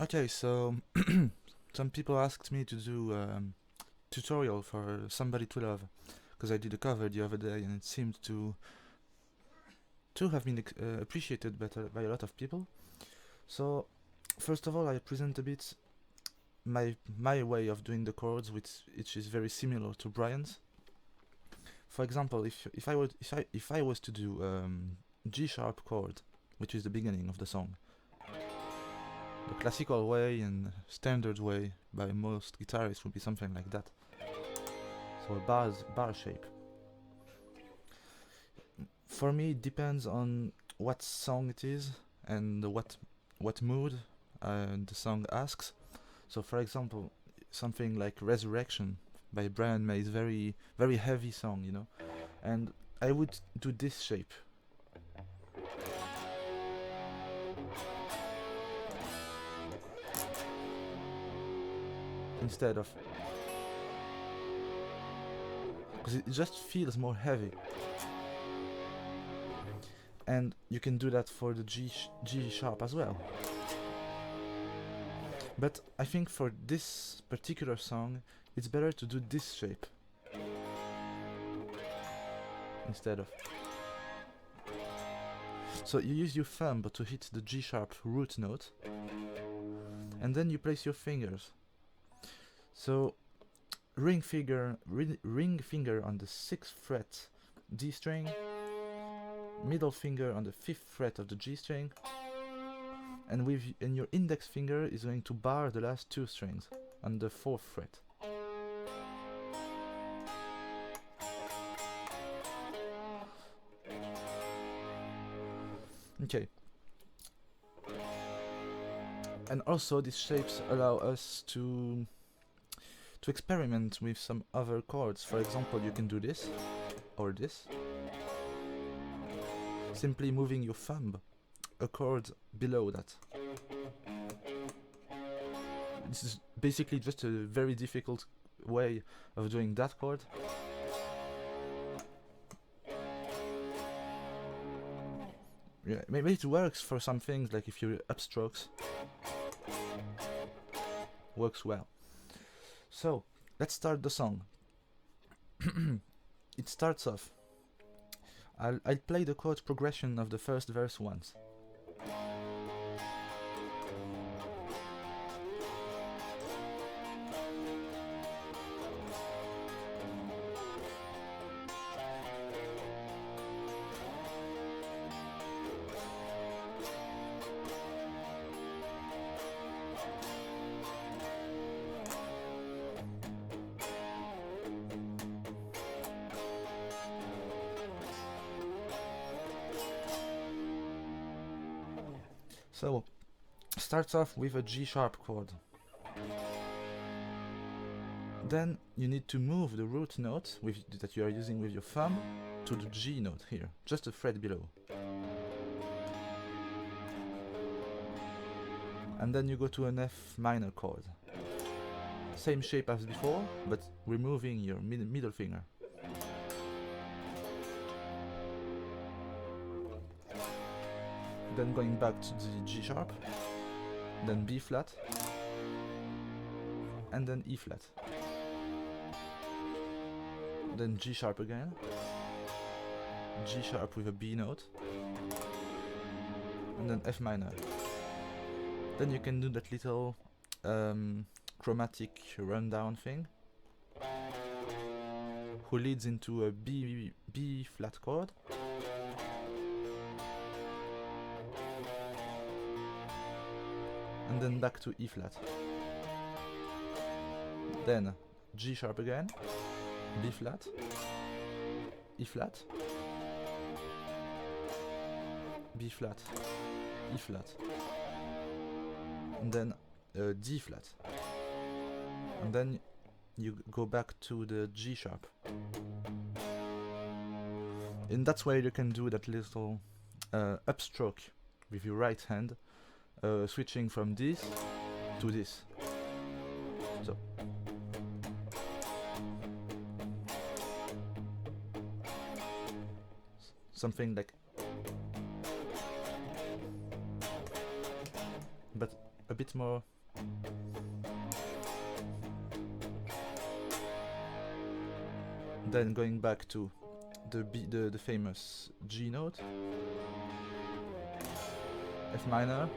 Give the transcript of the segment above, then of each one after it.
Okay, so some people asked me to do tutorial for Somebody to Love because I did a cover the other day and it seemed to have been appreciated better by a lot of people. So first of all, I present a bit my way of doing the chords, which is very similar to Brian's. For example, if I was to do G sharp chord, which is the beginning of the song, the classical way and standard way by most guitarists would be something like that. So a bar shape. For me, it depends on what song it is and what mood the song asks. So, for example, something like Resurrection by Brian May is very heavy song, you know, and I would do this shape. Instead of, because it just feels more heavy. And you can do that for the G sharp as well. But I think for this particular song, it's better to do this shape instead of. So you use your thumb but to hit the G sharp root note, and then you place your fingers. So ring finger on the 6th fret D string, middle finger on the 5th fret of the G string, and your index finger is going to bar the last 2 strings on the 4th fret. Okay. And also these shapes allow us to experiment with some other chords. For example, you can do this or this, simply moving your thumb a chord below that. This is basically just a very difficult way of doing that chord. Yeah, maybe it works for some things, like if you're upstrokes, works well. So let's start the song. It starts off. I'll play the chord progression of the first verse once. So, starts off with a G sharp chord. Then you need to move the root note that you are using with your thumb to the G note here, just a fret below. And then you go to an F minor chord. Same shape as before, but removing your middle finger. Then going back to the G sharp, then B flat, and then E flat. Then G sharp again, G sharp with a B note, and then F minor. Then you can do that little chromatic rundown thing, who leads into a B flat chord, and then back to E flat. Then G sharp again, B flat, E flat, B flat, E flat, and then D flat. And then you go back to the G sharp. In that way you can do that little upstroke with your right hand, switching from this to this. So something like, but a bit more. Then going back to the famous G note, F minor,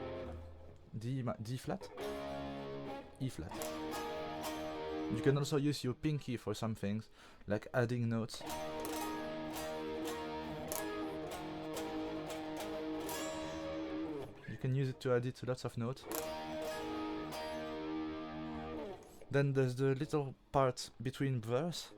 D flat, E flat. You can also use your pinky for some things, like adding notes. You can use it to add it to lots of notes. Then there's the little part between verse.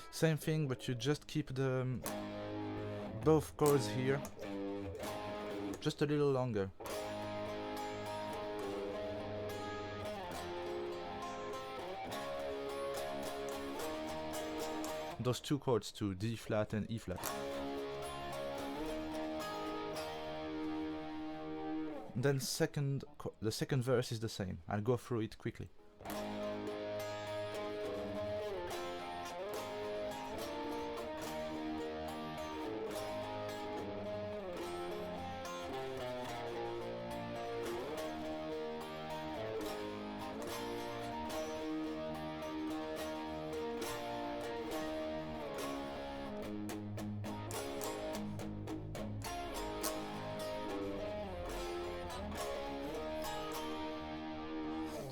Same thing, but you just keep the both chords here just a little longer. Those two chords too, D flat and E flat. Then the second verse is the same. I'll go through it quickly.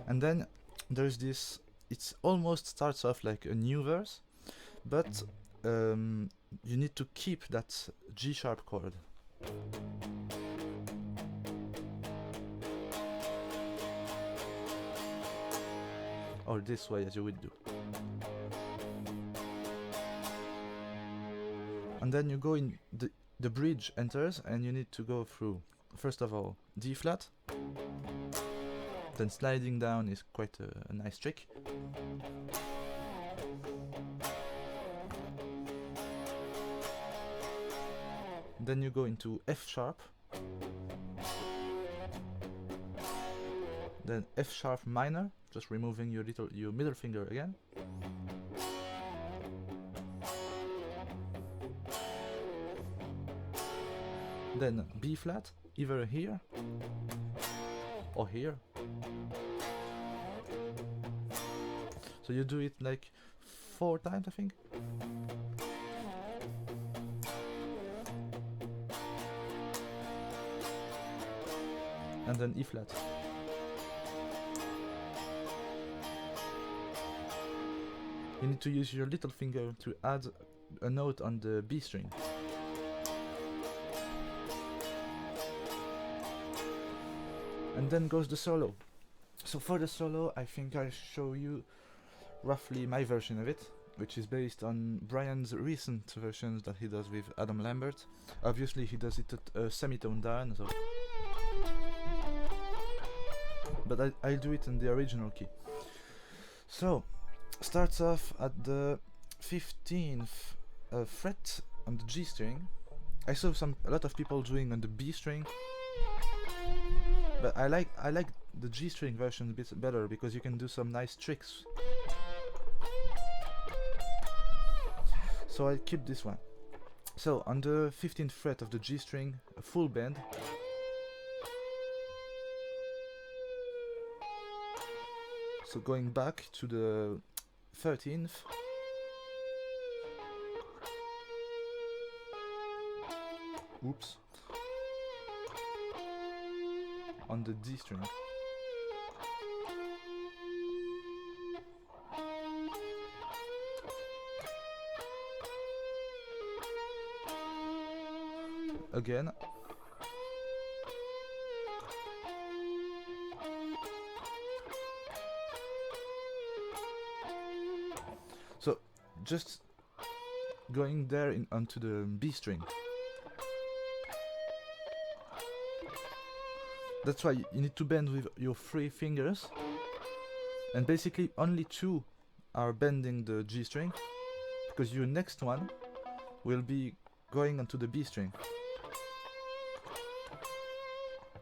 And then there's this, it almost starts off like a new verse, but you need to keep that G sharp chord. Or this way, as you would do. And then you go in, the bridge enters, and you need to go through, first of all, D flat. Then sliding down is quite a nice trick. Then you go into F sharp. Then F sharp minor, just removing your middle finger again. Then B flat, either here or here. So you do it like 4 times, I think. And then E flat. You need to use your little finger to add a note on the B string. And then goes the solo. So for the solo, I think I'll show you roughly my version of it, which is based on Brian's recent versions that he does with Adam Lambert. Obviously he does it at a semitone down, so but I'll do it in the original key. So starts off at the 15th fret on the G string. I saw a lot of people doing on the B string, but I like the G string version a bit better because you can do some nice tricks. So I keep this one. So on the 15th fret of the G string, a full bend. So going back to the 13th. Oops. On the D string. Again. So just going there onto the B string. That's why you need to bend with your 3 fingers, and basically only 2 are bending the G string, because your next one will be going onto the B string.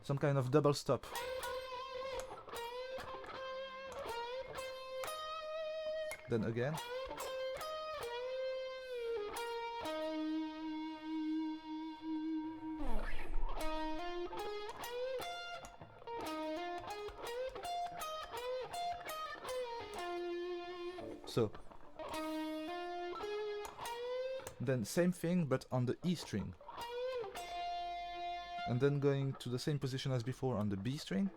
Some kind of double stop. Then again. So then same thing but on the E string, and then going to the same position as before on the B string,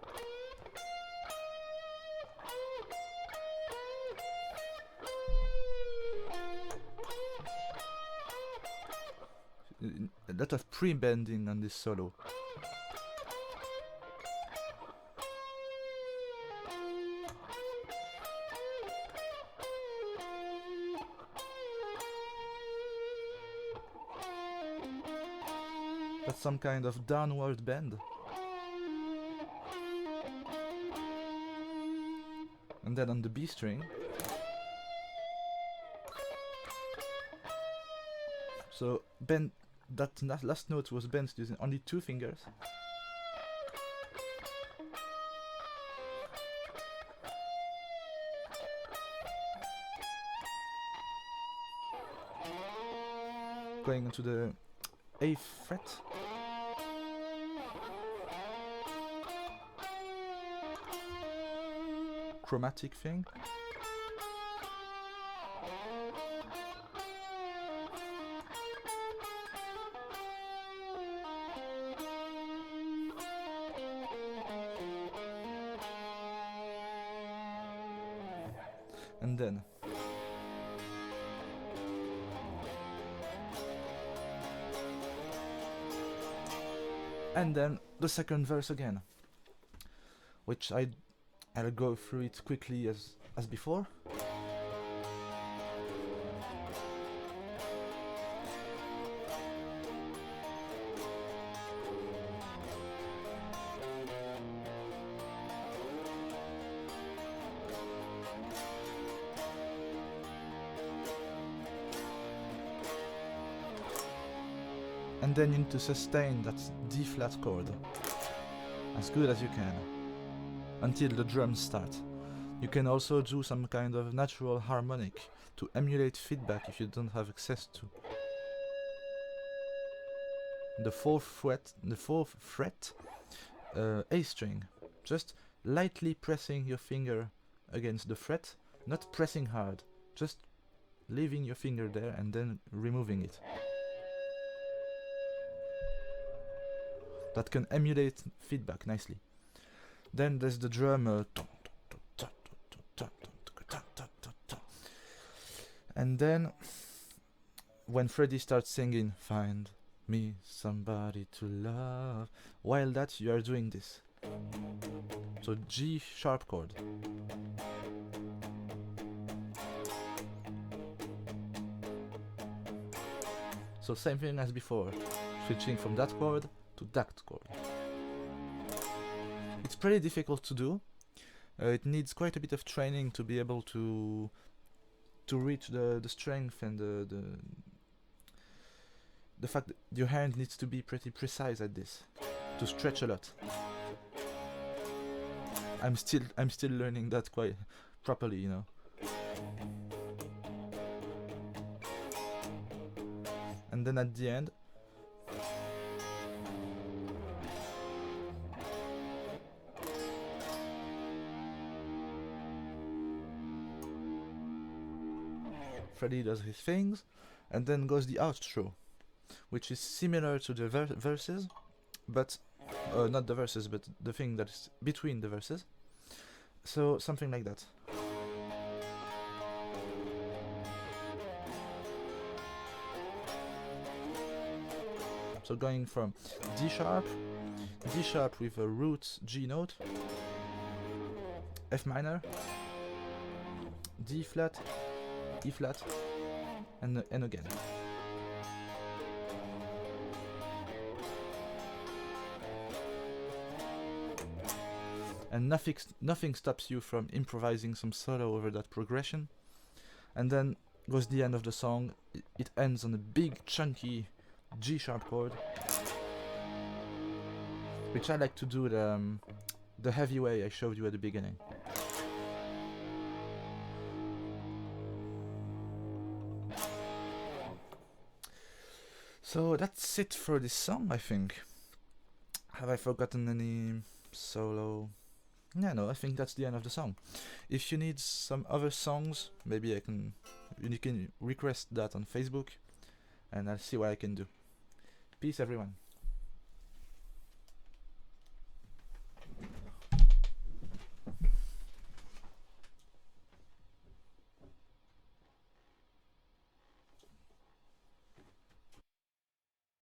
a lot of pre-bending on this solo. That's some kind of downward bend. And then on the B string, so bend, that last note was bent using only 2 fingers. Going into the A fret. Chromatic thing. And then the second verse again, which I'll go through it quickly as before. And then you need to sustain that D flat chord as good as you can until the drums start. You can also do some kind of natural harmonic to emulate feedback if you don't have access to the fourth fret, A string. Just lightly pressing your finger against the fret, not pressing hard, just leaving your finger there and then removing it. That can emulate feedback nicely. Then there's the drum, and then when Freddie starts singing "Find me somebody to love," while that you are doing this. So G sharp chord. So same thing as before, switching from that chord to that chord. It's pretty difficult to do. It needs quite a bit of training to be able to reach the strength and the fact that your hand needs to be pretty precise at this, to stretch a lot. I'm still learning that quite properly, you know. And then at the end, Freddie does his things, and then goes the outro, which is similar to the verses, but not the verses, but the thing that is between the verses. So something like that. So going from D sharp with a root G note, F minor, D flat, E flat, and again. And nothing stops you from improvising some solo over that progression. And then goes the end of the song. It ends on a big chunky G sharp chord, which I like to do the heavy way I showed you at the beginning. So that's it for this song, I think. Have I forgotten any solo Yeah, no, I think that's the end of the song. If you need some other songs, maybe you can request that on Facebook, and I'll see what I can do. Peace, everyone.